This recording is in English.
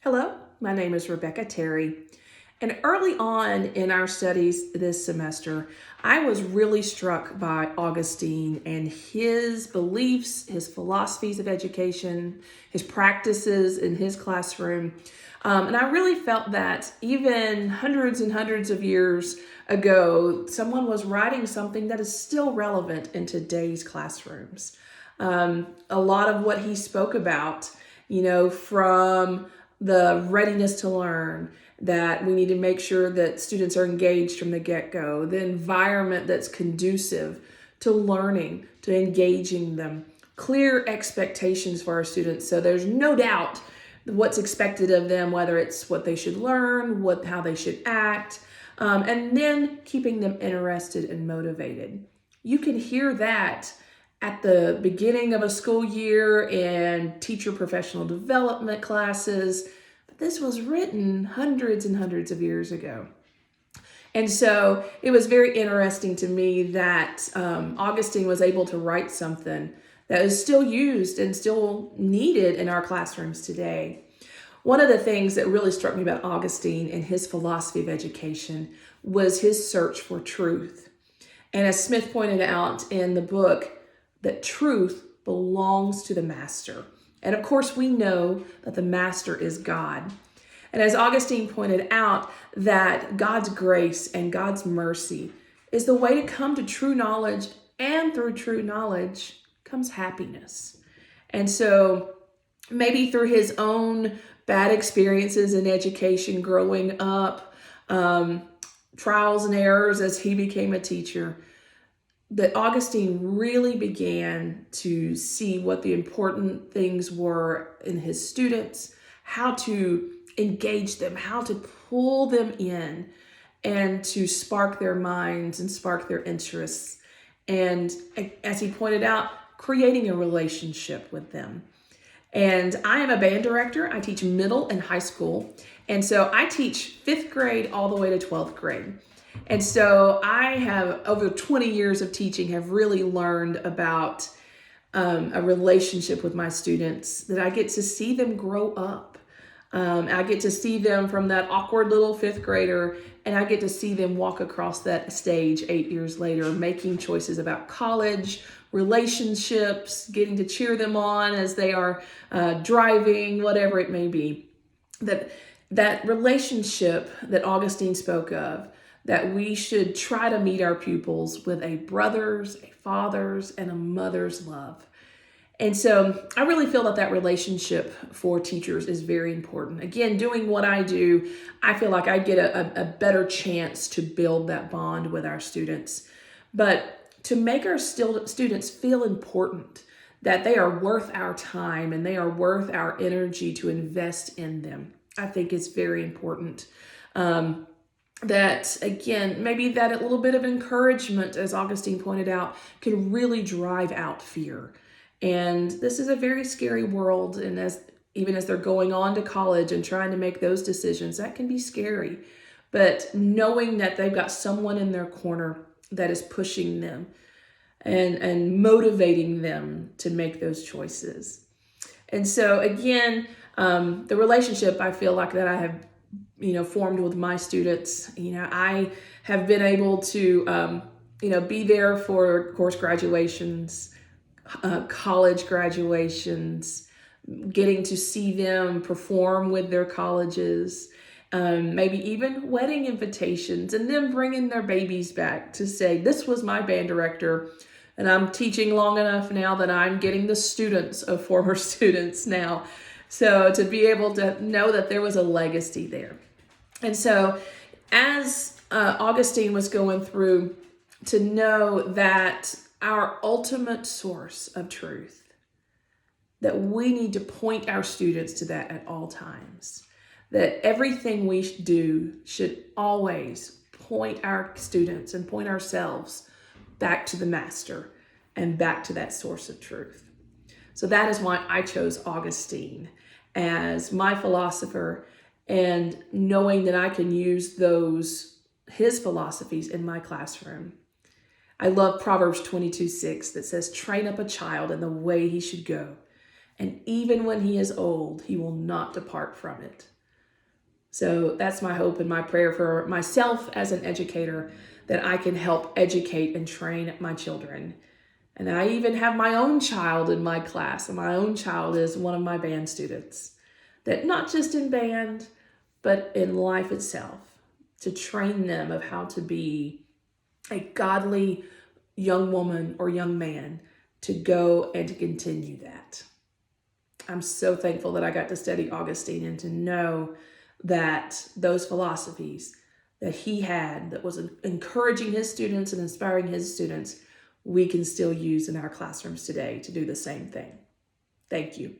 Hello, my name is Rebecca Terry. And early on in our studies this semester, I was really struck by Augustine and his beliefs, his philosophies of education, his practices in his classroom. And I really felt that even hundreds and hundreds of years ago, someone was writing something that is still relevant in today's classrooms. A lot of what he spoke about, from the readiness to learn, that we need to make sure that students are engaged from the get-go, the environment that's conducive to learning, to engaging them, clear expectations for our students so there's no doubt what's expected of them, whether it's what they should learn, how they should act, and then keeping them interested and motivated. You can hear that at the beginning of a school year and teacher professional development classes, but this was written hundreds and hundreds of years ago. And so it was very interesting to me that Augustine was able to write something that is still used and still needed in our classrooms today. One of the things that really struck me about Augustine and his philosophy of education was his search for truth. And as Smith pointed out in the book, that truth belongs to the master. And of course, we know that the master is God. And as Augustine pointed out, that God's grace and God's mercy is the way to come to true knowledge, and through true knowledge comes happiness. And so maybe through his own bad experiences in education growing up, trials and errors as he became a teacher, that Augustine really began to see what the important things were in his students, how to engage them, how to pull them in, and to spark their minds and spark their interests. And as he pointed out, creating a relationship with them. And I am a band director. I teach middle and high school. And so I teach 5th grade all the way to 12th grade. And so I have, over 20 years of teaching, have really learned about a relationship with my students, that I get to see them grow up. I get to see them from that awkward little 5th grader, and I get to see them walk across that stage 8 years later, making choices about college, relationships, getting to cheer them on as they are driving, whatever it may be. That relationship that Augustine spoke of, that we should try to meet our pupils with a brother's, a father's, and a mother's love. And so I really feel that relationship for teachers is very important. Again, doing what I do, I feel like I get a better chance to build that bond with our students. But to make our students feel important, that they are worth our time and they are worth our energy to invest in them, I think is very important. That, again, maybe that a little bit of encouragement, as Augustine pointed out, can really drive out fear. And this is a very scary world. And even as they're going on to college and trying to make those decisions, that can be scary. But knowing that they've got someone in their corner that is pushing them and motivating them to make those choices. And so, again, the relationship I feel like that I have formed with my students. I have been able to, be there for course graduations, college graduations, getting to see them perform with their colleges, maybe even wedding invitations, and them bringing their babies back to say, this was my band director, and I'm teaching long enough now that I'm getting the students of former students now. So to be able to know that there was a legacy there. And so as Augustine was going through, to know that our ultimate source of truth, that we need to point our students to that at all times, that everything we do should always point our students and point ourselves back to the master and back to that source of truth. So that is why I chose Augustine as my philosopher, and knowing that I can use his philosophies in my classroom. I love Proverbs 22:6 that says, train up a child in the way he should go, And even when he is old, he will not depart from it. So that's my hope and my prayer for myself as an educator, that I can help educate and train my children. And I even have my own child in my class, and my own child is one of my band students, that not just in band, but in life itself, to train them of how to be a godly young woman or young man, to go and to continue that. I'm so thankful that I got to study Augustine and to know that those philosophies that he had, that was encouraging his students and inspiring his students, we can still use in our classrooms today to do the same thing. Thank you.